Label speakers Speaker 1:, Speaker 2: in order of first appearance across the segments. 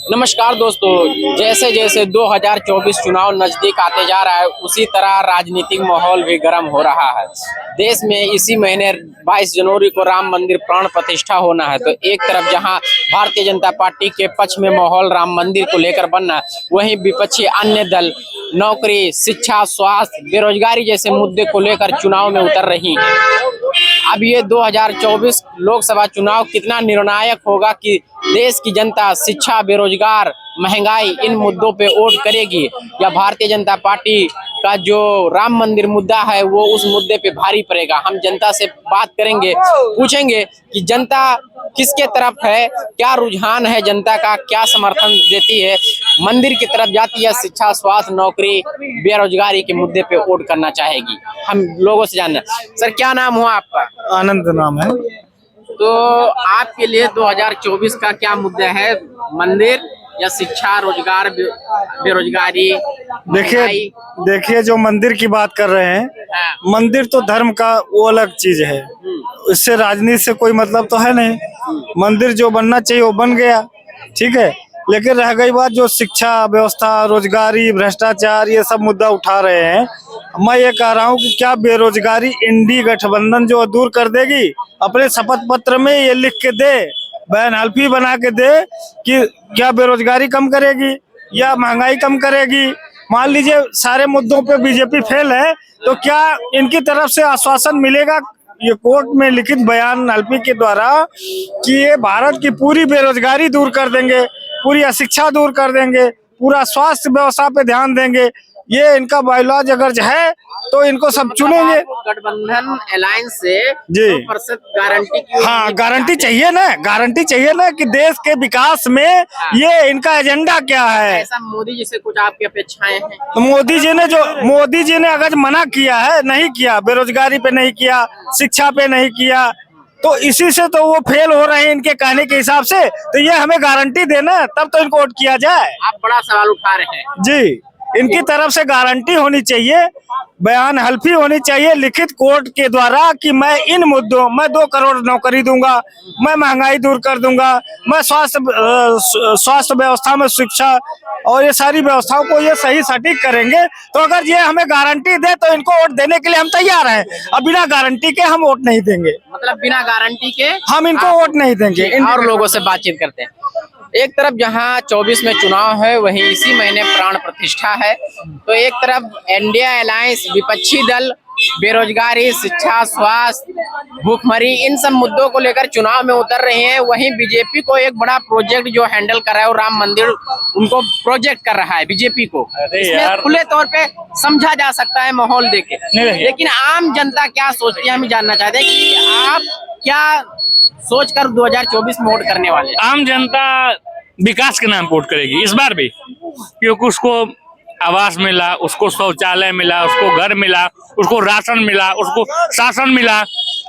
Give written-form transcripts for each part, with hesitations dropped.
Speaker 1: नमस्कार दोस्तों, जैसे जैसे 2024 चुनाव नजदीक आते जा रहा है उसी तरह राजनीतिक माहौल भी गर्म हो रहा है। देश में इसी महीने 22 जनवरी को राम मंदिर प्राण प्रतिष्ठा होना है। तो एक तरफ जहां भारतीय जनता पार्टी के पक्ष में माहौल राम मंदिर को लेकर बनना, वहीं विपक्षी अन्य दल नौकरी, शिक्षा, स्वास्थ्य, बेरोजगारी जैसे मुद्दे को लेकर चुनाव में उतर रही हैं। अब ये 2024 लोकसभा चुनाव कितना निर्णायक होगा कि देश की जनता शिक्षा, बेरोजगार, महंगाई इन मुद्दों पे वोट करेगी या भारतीय जनता पार्टी का जो राम मंदिर मुद्दा है वो उस मुद्दे पे भारी पड़ेगा। हम जनता से बात करेंगे, पूछेंगे कि जनता किसके तरफ है, क्या रुझान है जनता का, क्या समर्थन देती है, मंदिर की तरफ जाती है, शिक्षा, स्वास्थ्य, नौकरी, बेरोजगारी के मुद्दे पे वोट करना चाहेगी। हम लोगों से जानना। सर, क्या नाम हुआ आपका?
Speaker 2: आनंद नाम है।
Speaker 1: तो आपके लिए 2024 का क्या मुद्दा है? मंदिर या शिक्षा, रोजगार, बेरोजगारी?
Speaker 2: देखिए जो मंदिर की बात कर रहे हैं,
Speaker 1: हाँ।
Speaker 2: मंदिर तो धर्म का वो अलग चीज है, इससे राजनीति से कोई मतलब तो है नहीं। मंदिर जो बनना चाहिए वो बन गया, ठीक है। लेकिन रह गई बात जो शिक्षा व्यवस्था, रोजगारी, भ्रष्टाचार, ये सब मुद्दा उठा रहे हैं। मैं ये कह रहा हूँ कि क्या बेरोजगारी इंडी गठबंधन जो दूर कर देगी? अपने शपथ पत्र में ये लिख के दे, बयान हल्फी बना के दे कि क्या बेरोजगारी कम करेगी या महंगाई कम करेगी। मान लीजिए सारे मुद्दों पे बीजेपी फेल है, तो क्या इनकी तरफ से आश्वासन मिलेगा ये कोर्ट में लिखित बयान हल्फी के द्वारा कि ये भारत की पूरी बेरोजगारी दूर कर देंगे, पूरी अशिक्षा दूर कर देंगे, पूरा स्वास्थ्य व्यवस्था पे ध्यान देंगे? ये इनका बायोलॉज अगर है तो इनको सब चुनेंगे।
Speaker 1: गठबंधन अलायंस से
Speaker 2: जी
Speaker 1: 2% गारंटी की।
Speaker 2: हाँ, गारंटी चाहिए ना, गारंटी चाहिए ना कि देश के विकास में ये इनका एजेंडा क्या है।
Speaker 1: ऐसा मोदी जी से कुछ आपकी अपेक्षाएं हैं?
Speaker 2: तो मोदी जी ने अगर मना किया है, नहीं किया, बेरोजगारी पे नहीं किया, शिक्षा पे नहीं किया, तो इसी से तो वो फेल हो रहे हैं इनके कहने के हिसाब से। तो ये हमें गारंटी देना, तब तो इनको वोट किया जाए।
Speaker 1: आप बड़ा सवाल उठा रहे हैं।
Speaker 2: जी, इनकी तरफ से गारंटी होनी चाहिए, बयान हल्फी होनी चाहिए लिखित कोर्ट के द्वारा कि मैं इन मुद्दों, मैं 2 करोड़ नौकरी दूंगा, मैं महंगाई दूर कर दूंगा, मैं स्वास्थ्य व्यवस्था में शिक्षा और ये सारी व्यवस्थाओं को ये सही सटीक करेंगे। तो अगर ये हमें गारंटी दे तो इनको वोट देने के लिए हम तैयार हैं। अब बिना गारंटी के हम वोट नहीं देंगे।
Speaker 1: मतलब बिना गारंटी के
Speaker 2: हम इनको वोट नहीं देंगे।
Speaker 1: और लोगों से बातचीत करते हैं। एक तरफ जहां 24 में चुनाव है, वहीं इसी महीने प्राण प्रतिष्ठा है। तो एक तरफ इंडिया अलायंस, विपक्षी दल बेरोजगारी, शिक्षा, स्वास्थ्य, भूखमरी इन सब मुद्दों को लेकर चुनाव में उतर रहे हैं। वहीं बीजेपी को एक बड़ा प्रोजेक्ट जो हैंडल कर रहा है वो राम मंदिर उनको प्रोजेक्ट कर रहा है बीजेपी को। इसमें खुले तौर पे समझा जा सकता है माहौल देके। लेकिन आम जनता क्या सोचती है, हम जानना चाहते हैं कि आप क्या सोचकर 2024 में वोट करने वाले?
Speaker 3: आम जनता विकास के नाम पे वोट करेगी इस बार भी, क्योंकि उसको आवास मिला, उसको शौचालय मिला, उसको घर मिला, उसको राशन मिला, उसको शासन मिला,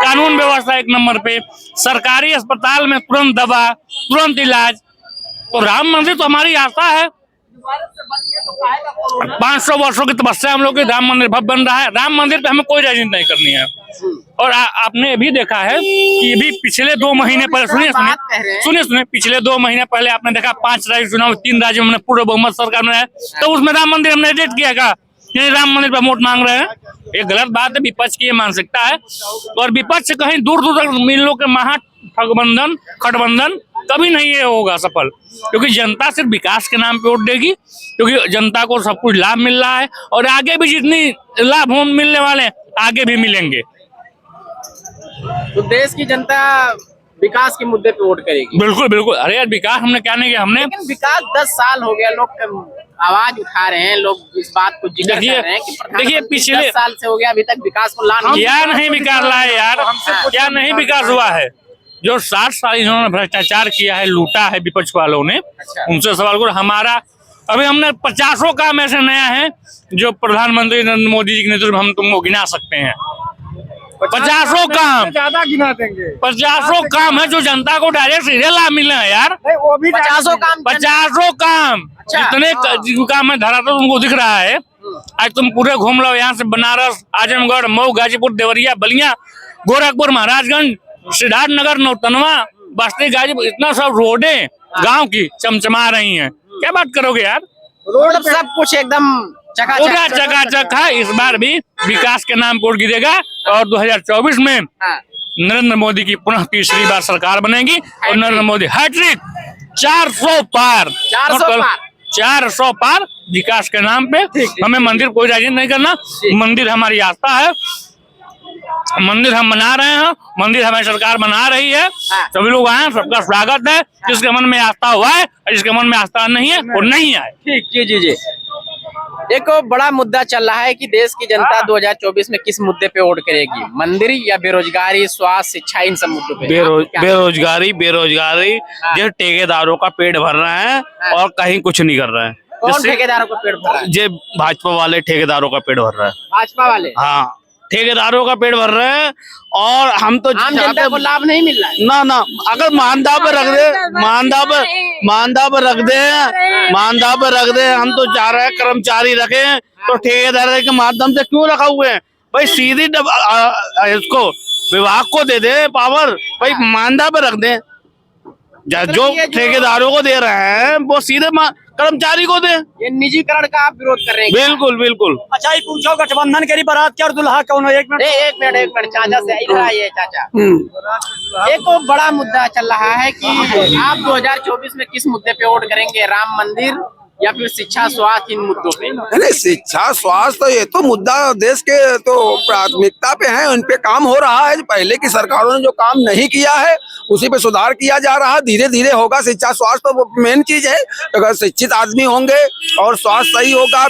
Speaker 3: कानून व्यवस्था एक नंबर पे, सरकारी अस्पताल में तुरंत दवा, तुरंत इलाज। तो राम मंदिर तो हमारी आस्था है। 500 वर्षों की तपस्या हम लोग की, राम मंदिर भव्य बन रहा है। राम मंदिर पे हमें कोई राजनीति नहीं करनी है। और आपने भी देखा है कि भी पिछले 2 महीने पहले, सुनिए, पिछले 2 महीने पहले आपने देखा 5 राज्य चुनाव, 3 राज्यों में पूर्ण बहुमत सरकार में है, तो उसमें राम मंदिर हमने रिजेक्ट किया का, ये राम मंदिर पर वोट मांग रहे हैं। ये गलत बात है, विपक्ष की ये मानसिकता है। और विपक्ष कहीं दूर दूर तक मिल लो के महागठबंधन खटबंधन कभी नहीं ये होगा सफल, क्योंकि जनता सिर्फ विकास के नाम पे वोट देगी, क्योंकि जनता को सब कुछ लाभ मिल रहा है और आगे भी जितनी लाभ हम मिलने वाले आगे भी मिलेंगे।
Speaker 1: तो देश की जनता विकास के मुद्दे पे वोट करेगी?
Speaker 3: बिल्कुल बिल्कुल। अरे यार, विकास हमने क्या नहीं किया, हमने
Speaker 1: लेकिन विकास 10 साल हो गया, लोग आवाज उठा रहे हैं, लोग इस बात को जिक्र कर रहे हैं कि देखिए पिछले 10 साल से हो गया, अभी तक विकास को
Speaker 3: क्या नहीं विकास लाए यार, क्या नहीं विकास हुआ है? जो 60 साल इन्होंने भ्रष्टाचार किया है, लूटा है विपक्ष वालों ने, उनसे सवाल करो। हमारा अभी हमने 50 काम ऐसे नया है जो प्रधानमंत्री नरेंद्र मोदी जी के नेतृत्व हम तुमको गिना सकते हैं। 50 काम
Speaker 2: ज्यादा गिना देंगे।
Speaker 3: 50 काम है जो जनता को डायरेक्ट सीधे लाभ मिलना है यार।
Speaker 2: वो भी
Speaker 1: 50
Speaker 3: काम जितने काम है धरा तो तुमको दिख रहा है। आज तुम पूरे घूम लो, यहाँ से बनारस, आजमगढ़, मऊ, गाजीपुर, देवरिया, बलिया, गोरखपुर, महाराजगंज, सिद्धार्थनगर, नौतनवा, बस्ती, गाजीपुर, इतना सब रोडे गांव की चमचमा रही हैं। क्या बात करोगे यार,
Speaker 1: रोड सब कुछ एकदम
Speaker 3: पूरा
Speaker 1: चकाचक।
Speaker 3: चकाचक है। इस बार भी विकास के नाम पर गिरेगा और 2024 में
Speaker 1: हाँ,
Speaker 3: नरेंद्र मोदी की पुनः तीसरी बार सरकार बनेगी और नरेंद्र मोदी हैट्रिक 400 पार
Speaker 1: 400 पार।
Speaker 3: 400 पार विकास के नाम पे। हमें मंदिर कोई राजनीति नहीं करना, मंदिर हमारी आस्था है, मंदिर हम बना रहे हैं, मंदिर हमारी सरकार बना रही है। सभी लोग आए, सबका स्वागत है। जिसके मन में आस्था हुआ है और जिसके मन में आस्था नहीं है वो नहीं आए।
Speaker 1: ठीक, जी जी जी। एक और बड़ा मुद्दा चल रहा है कि देश की जनता 2024 में किस मुद्दे पे वोट करेगी, मंदिर या बेरोजगारी, स्वास्थ्य, शिक्षा, इन सब मुद्दों पे?
Speaker 4: बेरोजगारी जो ठेकेदारों का पेट भर रहे हैं और कहीं कुछ नहीं कर रहे हैं।
Speaker 1: कौन ठेकेदारों को पेट भर रहा है?
Speaker 4: ये भाजपा वाले ठेकेदारों का पेट भर रहा है।
Speaker 1: भाजपा वाले?
Speaker 4: हाँ, ठेकेदारों का पेट भर रहे हैं और हम तो
Speaker 1: आम जनता को लाभ नहीं मिल रहा है।
Speaker 4: ना अगर मानदा पर रख दे, मानदा पर रख दे, हम तो चाह रहे हैं कर्मचारी रखे तो ठेकेदार के माध्यम से क्यों रखा हुए हैं भाई? सीधी इसको विभाग को दे दे पावर भाई, मानदा पर रख दे। जो ठेकेदारों को दे रहे हैं वो सीधे कर्मचारी को दे।
Speaker 1: ये निजीकरण का आप विरोध कर रहे हैं?
Speaker 4: बिल्कुल।
Speaker 5: अच्छा, ये पूछो गठबंधन के बारात क्या और दुल्हा कौन है? एक
Speaker 1: एक मिनट चाचा से इधर आइए चाचा। एक और बड़ा मुद्दा चल रहा है कि आप 2024 में किस मुद्दे पे वोट करेंगे, राम मंदिर या फिर शिक्षा, स्वास्थ्य, इन मुद्दों पे?
Speaker 6: नहीं, शिक्षा स्वास्थ्य ये तो मुद्दा देश के तो प्राथमिकता पे है, उन पे काम हो रहा है। पहले की सरकारों ने जो काम नहीं किया है उसी पे सुधार किया जा रहा है, धीरे धीरे होगा। शिक्षा स्वास्थ्य तो मेन चीज है। अगर शिक्षित आदमी होंगे और स्वास्थ्य सही होगा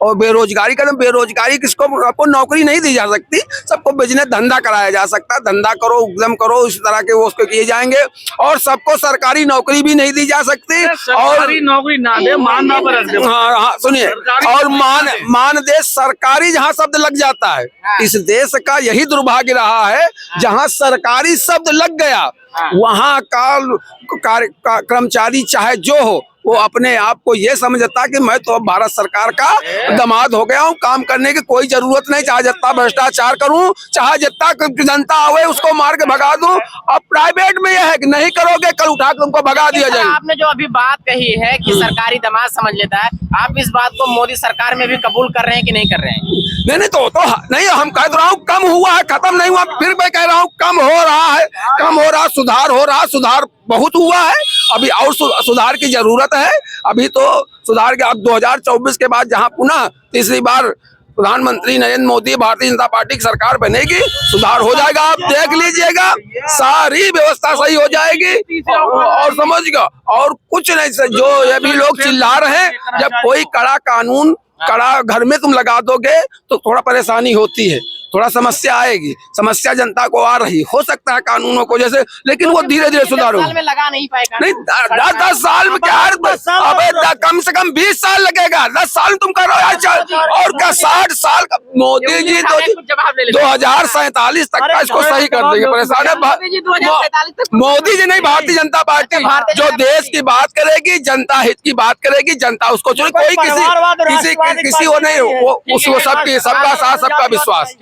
Speaker 6: और बेरोजगारी किसको, आपको नौकरी नहीं दी जा सकती, सबको बिजनेस धंधा कराया जा सकता है। धंधा करो, उद्यम करो, इस तरह के वो उसको किए जाएंगे। और सबको सरकारी नौकरी भी नहीं दी जा सकती और
Speaker 3: नौकरी ना दे, मानना पर रख दे।
Speaker 6: हाँ, सुनिए, और मान देश सरकारी जहाँ शब्द लग जाता है, इस देश का यही दुर्भाग्य रहा है। जहाँ सरकारी शब्द लग गया वहाँ का कर्मचारी चाहे जो हो वो अपने आप को ये समझता कि मैं तो अब भारत सरकार का दामाद हो गया हूँ, काम करने की कोई जरूरत नहीं, चाहे जितना भ्रष्टाचार करूँ, चाहे जितना जनता आवे उसको मार के भगा दूं। अब प्राइवेट में यह है कि नहीं करोगे कल उठा के तुमको भगा दिया जाएगा।
Speaker 1: आपने जो अभी बात कही है कि सरकारी दामाद समझ लेता है, आप इस बात को मोदी सरकार में भी कबूल कर रहे हैं कि नहीं कर रहे हैं?
Speaker 6: नहीं तो नहीं, हम कह रहा हूँ कम हुआ है, खत्म नहीं हुआ। फिर मैं कह रहा हूँ कम हो रहा है, सुधार हो रहा, सुधार बहुत हुआ है। अभी और सुधार की जरूरत है। अभी तो सुधार के अब 2024 के बाद जहां पुनः तीसरी बार प्रधानमंत्री नरेंद्र मोदी भारतीय जनता पार्टी की सरकार बनेगी, सुधार हो जाएगा। आप देख लीजिएगा, सारी व्यवस्था सही हो जाएगी और समझिएगा। और कुछ नहीं, जो ये भी लोग चिल्ला रहे हैं, जब कोई कड़ा कानून कड़ा घर में तुम लगा दोगे तो थोड़ा परेशानी होती है, थोड़ा समस्या आएगी। समस्या जनता को आ रही हो सकता है कानूनों को जैसे, लेकिन वो धीरे धीरे सुधार होगा।
Speaker 1: में लगा नहीं पाएगा।
Speaker 6: नहीं, 10 साल में क्या, अबे कम से कम 20 साल लगेगा। 10 साल तुम कर रहे हो और क्या 60 साल का? मोदी जी 2047 तक का इसको सही कर देंगे। परेशान है मोदी जी नहीं, भारतीय जनता पार्टी जो देश की बात करेगी, जनता हित की बात करेगी, जनता उसको चुने। कोई किसी वो नहीं, वो सबका साथ, सबका विश्वास।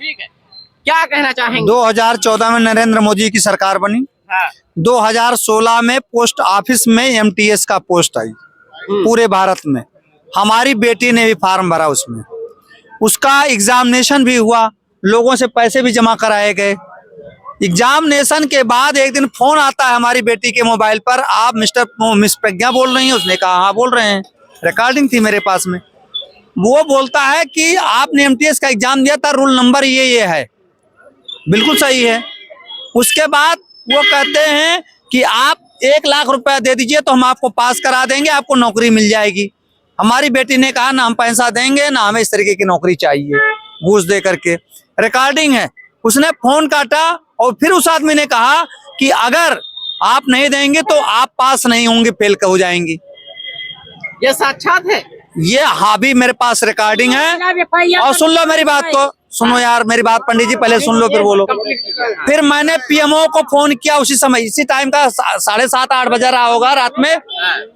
Speaker 1: क्या कहना चाहेंगे?
Speaker 5: 2014 में नरेंद्र मोदी की सरकार बनी। 2016 में पोस्ट ऑफिस में एमटीएस का पोस्ट आई पूरे भारत में। हमारी बेटी ने भी फॉर्म भरा, उसमें उसका एग्जामिनेशन भी हुआ, लोगों से पैसे भी जमा कराए गए। एग्जामिनेशन के बाद एक दिन फोन आता है हमारी बेटी के मोबाइल पर, आप मिस प्रज्ञा बोल रही हैं? उसने कहा हाँ बोल रहे हैं, रिकॉर्डिंग थी मेरे पास में। वो बोलता है कि आपने एमटीएस का एग्जाम दिया था, रोल नंबर ये है। बिल्कुल सही है। उसके बाद वो कहते हैं कि आप 1 लाख रुपया दे दीजिए तो हम आपको पास करा देंगे, आपको नौकरी मिल जाएगी। हमारी बेटी ने कहा ना हम पैसा देंगे, ना हमें इस तरीके की नौकरी चाहिए, घूस दे करके। रिकॉर्डिंग है। उसने फोन काटा और फिर उस आदमी ने कहा कि अगर आप नहीं देंगे तो आप पास नहीं होंगे, फेल हो जाएंगी।
Speaker 1: ये साक्षात है।
Speaker 5: ये हाँ भी मेरे पास रिकॉर्डिंग है। और सुन लो मेरी बात को, सुनो यार मेरी बात, पंडित जी पहले सुन लो फिर बोलो। फिर मैंने पीएमओ को फोन किया उसी समय, इसी टाइम का 7:30-8 बजा रहा होगा रात में।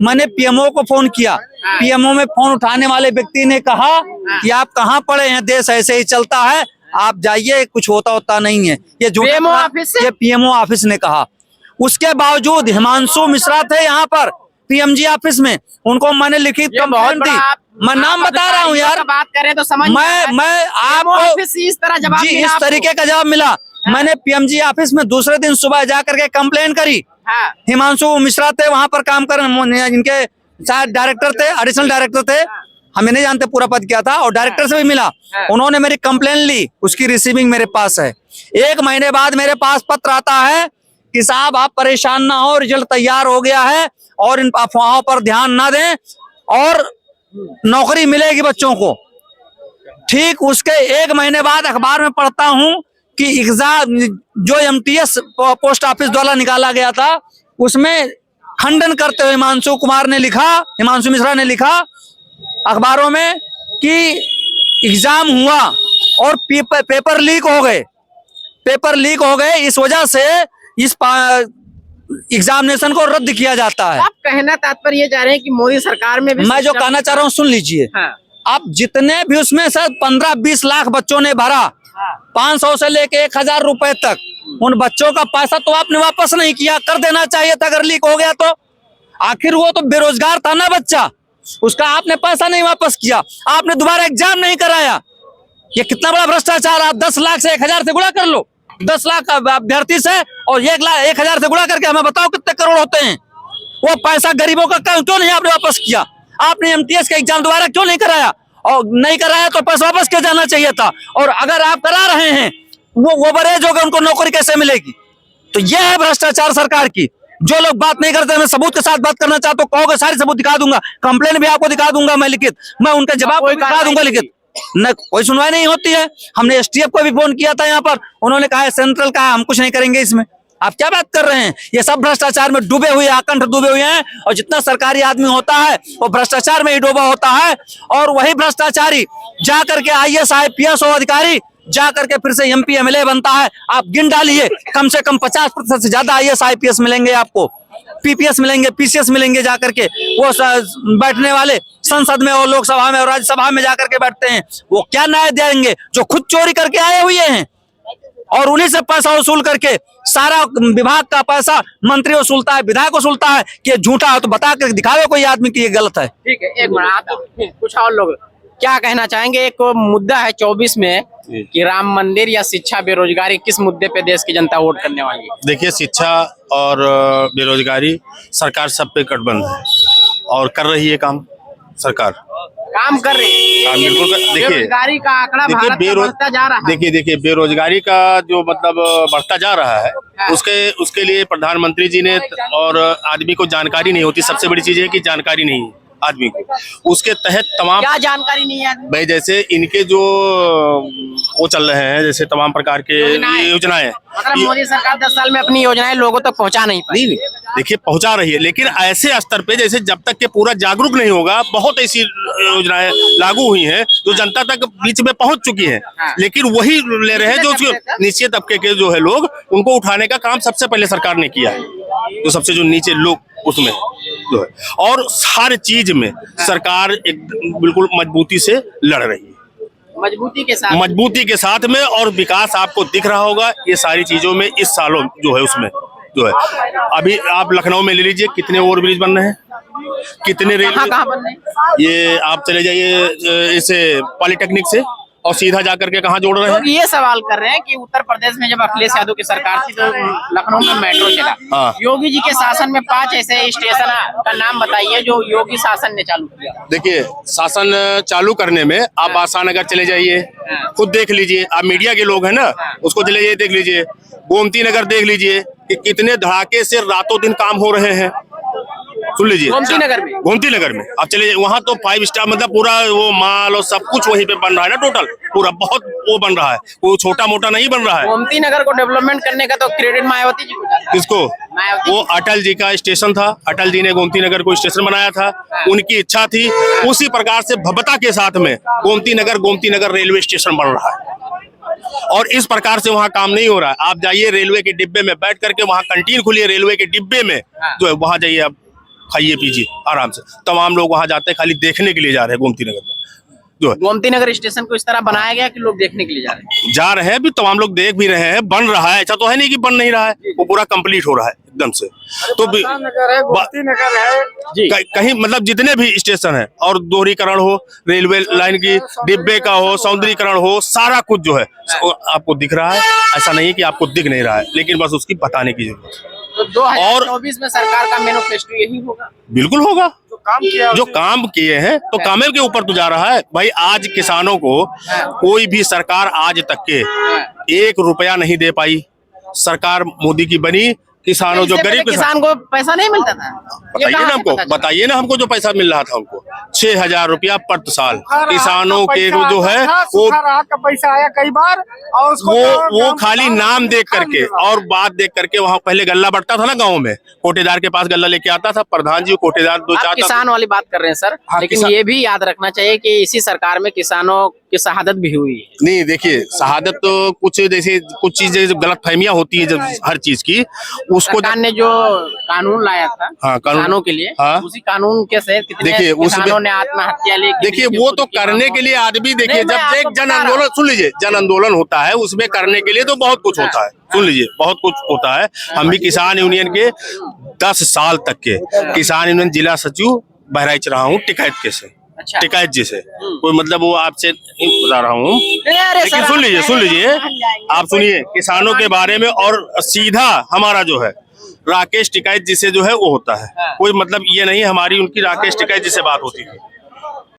Speaker 5: मैंने पीएमओ को फोन किया। पीएमओ में फोन उठाने वाले व्यक्ति ने कहा कि आप कहाँ पड़े हैं, देश ऐसे ही चलता है, आप जाइए, कुछ होता नहीं है। ये पीएमओ ऑफिस ने कहा। उसके बावजूद हिमांशु मिश्रा थे यहाँ पर, पीएमजी ऑफिस में उनको मैंने लिखित
Speaker 1: ये बहुत
Speaker 5: कंप्लेंट दी।
Speaker 1: बड़ा
Speaker 5: मैं नाम बता रहा हूँ यार,
Speaker 1: बात करें तो समझ में आया है।
Speaker 5: मैं
Speaker 1: आपको
Speaker 5: आपको
Speaker 1: ऑफिस से इस तरह जवाब
Speaker 5: जी
Speaker 1: मिला
Speaker 5: इस
Speaker 1: आपको?
Speaker 5: तरीके का जवाब मिला। मैंने पीएमजी ऑफिस में दूसरे दिन सुबह जा करके कंप्लेन करी।
Speaker 1: हाँ,
Speaker 5: हिमांशु मिश्रा थे वहां पर काम कर, इनके शायद डायरेक्टर थे, एडिशनल डायरेक्टर थे, हमें नहीं जानते पूरा पद क्या था, और डायरेक्टर से भी मिला। उन्होंने मेरी कंप्लेन ली, उसकी रिसीविंग मेरे पास है। 1 महीने बाद मेरे पास पत्र आता है कि साहब आप परेशान ना हो, रिजल्ट तैयार हो गया है और इन अफवाहों पर ध्यान ना दें और नौकरी मिलेगी बच्चों को। ठीक उसके 1 महीने बाद अखबार में पढ़ता हूं कि एग्जाम जो एमटीएस पोस्ट ऑफिस द्वारा निकाला गया था उसमें खंडन करते हुए हिमांशु मिश्रा ने लिखा अखबारों में कि एग्जाम हुआ और पेपर लीक हो गए, इस वजह से इस एग्जामिनेशन को रद्द किया जाता है।
Speaker 1: आप कहना तात्पर्य ये जा रहे हैं कि मोदी सरकार में भी
Speaker 5: मैं जो कहना चाह रहा हूँ सुन लीजिए।
Speaker 1: हाँ,
Speaker 5: अब जितने भी उसमें से 15-20 लाख बच्चों ने भरा, 500 से लेके 1000 रुपए तक, उन बच्चों का पैसा तो आपने वापस नहीं किया, कर देना चाहिए था अगर लीक हो गया तो। आखिर वो तो बेरोजगार था ना बच्चा, उसका आपने पैसा नहीं वापस किया, आपने दोबारा एग्जाम नहीं कराया। ये कितना बड़ा भ्रष्टाचार। आप 10 लाख से 1000 से गुणा कर लो, 10 लाख अभ्यर्थी से और 1,00,000 से गुणा करके हमें बताओ कितने करोड़ होते हैं। वो पैसा गरीबों का क्यों नहीं आपने वापस किया? आपने एमटीएस का एग्जाम दोबारा क्यों नहीं कराया? और नहीं कराया तो पैसा वापस किया जाना चाहिए था। और अगर आप करा रहे हैं, वो बरेज हो गए, उनको नौकरी कैसे मिलेगी? तो यह है भ्रष्टाचार सरकार की। जो लोग बात नहीं करते, मैं सबूत के साथ बात करना चाहता हूँ, कहोगे सारे सबूत दिखा दूंगा, कंप्लेन भी आपको दिखा दूंगा मैं लिखित, मैं उनका जवाब भी दिखा दूंगा लिखित। न कोई सुनवाई नहीं होती है। हमने एसटीएफ को भी फोन किया था यहाँ पर, उन्होंने कहा है सेंट्रल का हम कुछ नहीं करेंगे इसमें। आप क्या बात कर रहे हैं? ये सब भ्रष्टाचार में डूबे हुए, आकंठ डूबे हुए हैं, और जितना सरकारी आदमी होता है वो भ्रष्टाचार में ही डूबा होता है। और वही भ्रष्टाचारी जा करके IAS IPS अधिकारी जा करके फिर से MP MLA बनता है। आप गिन डालिए, कम से कम 50% से ज्यादा IAS IPS मिलेंगे आपको, PPS मिलेंगे, PCS मिलेंगे। जाकर के वो बैठने वाले संसद में और लोकसभा में और राज्यसभा में जाकर के बैठते हैं, वो क्या न्याय देंगे? जो खुद चोरी करके आए हुए हैं और उन्हीं से पैसा वसूल करके सारा विभाग का पैसा मंत्री वसूलता है, विधायक वसूलता है। कि झूठा है तो बता कर दिखावे कोई आदमी कि ये गलत है।
Speaker 1: ठीक है, एक मिनट, आप कुछ और लोग क्या कहना चाहेंगे? एक मुद्दा है 24 में कि राम मंदिर या शिक्षा बेरोजगारी, किस मुद्दे पे देश की जनता वोट करने वाली है?
Speaker 7: देखिए, शिक्षा और बेरोजगारी सरकार सब पे कटबंध है और कर रही है काम। सरकार
Speaker 1: काम कर रही है,
Speaker 7: काम बिल्कुल देखिए,
Speaker 1: बेरोजगारी का आंकड़ा भारत में बढ़ता जा रहा है।
Speaker 7: देखिए बेरोजगारी का जो मतलब बढ़ता जा रहा है, उसके लिए प्रधानमंत्री जी ने, और आदमी को जानकारी नहीं होती। सबसे बड़ी चीज है कि जानकारी नहीं है आदमी को। उसके तहत तमाम
Speaker 1: क्या जानकारी नहीं है
Speaker 7: भाई, जैसे इनके जो वो चल रहे हैं, जैसे तमाम प्रकार के योजनाएं,
Speaker 1: मतलब मोदी सरकार 10 साल में अपनी योजनाएं लोगों तक पहुंचा नहीं पाई।
Speaker 7: नहीं, देखिए पहुंचा रही है, लेकिन ऐसे स्तर पे जैसे जब तक के पूरा जागरूक नहीं होगा, बहुत ऐसी योजनाएं लागू हुई हैं जो जनता तक बीच में पहुंच चुकी हैं, लेकिन वही ले रहे हैं जो नीचे तबके के जो है लोग, उनको उठाने का काम सबसे पहले सरकार ने किया है। जो सबसे जो नीचे लोग उसमें जो है, और हर चीज में सरकार एक बिल्कुल मजबूती से लड़ रही है, मजबूती के साथ में। और विकास आपको दिख रहा होगा ये सारी चीजों में, इस सालों जो है उसमें जो है। अभी आप लखनऊ में ले लीजिए, कितने ओवरब्रिज बन रहे हैं, कितने रेलवे, ये आप चले जाइए इसे पॉलिटेक्निक से और सीधा जाकर के कहाँ जोड़ रहे हैं।
Speaker 1: लोग ये सवाल कर रहे हैं कि उत्तर प्रदेश में जब अखिलेश यादव की सरकार थी तो लखनऊ में मेट्रो चला।
Speaker 7: हाँ।
Speaker 1: योगी जी के शासन में 5 ऐसे स्टेशन का नाम बताइए जो योगी शासन ने चालू किया।
Speaker 7: देखिए, शासन चालू करने में आप आसान नगर चले जाइए, खुद देख लीजिए। आप मीडिया के लोग हैं ना, उसको चले जाइए, देख लीजिए। गोमती नगर देख लीजिए कि कितने धड़ाके से रातों दिन काम हो रहे हैं। सुन लीजिए, गोमती नगर में आप चले, वहाँ तो 5 स्टार मतलब पूरा वो माल और सब कुछ वहीं पे बन रहा है ना, टोटल पूरा बहुत वो बन रहा है, वो छोटा मोटा नहीं बन रहा है।
Speaker 1: गोमती नगर को डेवलपमेंट करने का तो क्रेडिट मायावती जी को जाता है।
Speaker 7: किसको? वो अटल जी का स्टेशन था, अटल जी ने गोमती नगर को स्टेशन बनाया था, उनकी इच्छा थी। उसी प्रकार से भव्यता के साथ में गोमती नगर रेलवे स्टेशन बन रहा है, और इस प्रकार से वहाँ काम नहीं हो रहा है। आप जाइए रेलवे के डिब्बे में बैठ करके, वहाँ कैंटीन खुली है रेलवे के डिब्बे में, जो है वहाँ जाइए, आप खाइए पीजिए आराम से। तमाम लोग वहाँ जाते हैं, खाली देखने के लिए जा रहे हैं गोमती नगर में। जो है
Speaker 1: गोमती नगर स्टेशन को इस तरह बनाया गया कि लोग देखने के लिए जा रहे हैं।
Speaker 7: भी तमाम लोग देख भी रहे हैं, बन रहा है, ऐसा तो है नहीं कि बन नहीं रहा है, वो पूरा कंप्लीट हो रहा है एकदम से। तो
Speaker 2: नगर है, गोमती नगर है
Speaker 1: जी।
Speaker 7: कहीं मतलब जितने भी स्टेशन है और दोहरीकरण हो, रेलवे लाइन की डिब्बे का हो, सौंदर्यीकरण हो, सारा कुछ जो है आपको दिख रहा है। ऐसा नहीं है कि आपको दिख नहीं रहा है, लेकिन बस उसकी बताने की जरूरत है।
Speaker 1: तो 2024 में सरकार का मैनिफेस्टो यही होगा,
Speaker 7: बिल्कुल होगा।
Speaker 2: जो
Speaker 7: काम किए हैं तो कामे के ऊपर तो जा रहा है भाई। आज किसानों को कोई भी सरकार आज तक के 1 रुपया नहीं दे पाई। सरकार मोदी की बनी, किसानों जो गरीब
Speaker 1: किसान को पैसा नहीं मिलता था।
Speaker 7: बताइए ना हमको जो पैसा मिल रहा था हमको 6,000 रुपया प्रति साल किसानों के जो है वो
Speaker 2: पैसा आया कई बार, और
Speaker 7: वो खाली नाम देख करके और बात देख करके। वहाँ पहले गल्ला बढ़ता था ना गाँव में, कोटेदार के पास गल्ला लेके आता था प्रधान जी, कोटेदार 2-4
Speaker 1: किसान वाली बात कर रहे हैं सर। लेकिन ये भी याद रखना चाहिए कि इसी सरकार में किसानों की शहादत भी हुई है।
Speaker 7: नहीं देखिए, शहादत तो कुछ चीजें गलत फहमियां होती है जब हर चीज की, उसको
Speaker 1: सरकार ने जो कानून लाया था किसानों के लिए, उसी कानून के तहत कितने किसानों ने आत्महत्या ली।
Speaker 7: देखिए वो तो करने के लिए आदमी, देखिए जब एक जन आंदोलन, सुन लीजिए, जन आंदोलन होता है उसमें करने के लिए तो बहुत कुछ होता है। सुन लीजिए, बहुत कुछ होता है। हम भी किसान यूनियन के 10 साल तक के किसान यूनियन जिला सचिव बहराइच रहा हूँ टिकैत के से। टिकैत जी से कोई मतलब वो आपसे बता रहा हूँ, लेकिन सुन लीजिए आप सुनिए किसानों के बारे में। और सीधा हमारा जो है राकेश टिकैत जी से जो है वो होता है। कोई मतलब ये नहीं हमारी उनकी राकेश टिकैत जी से बात होती थी।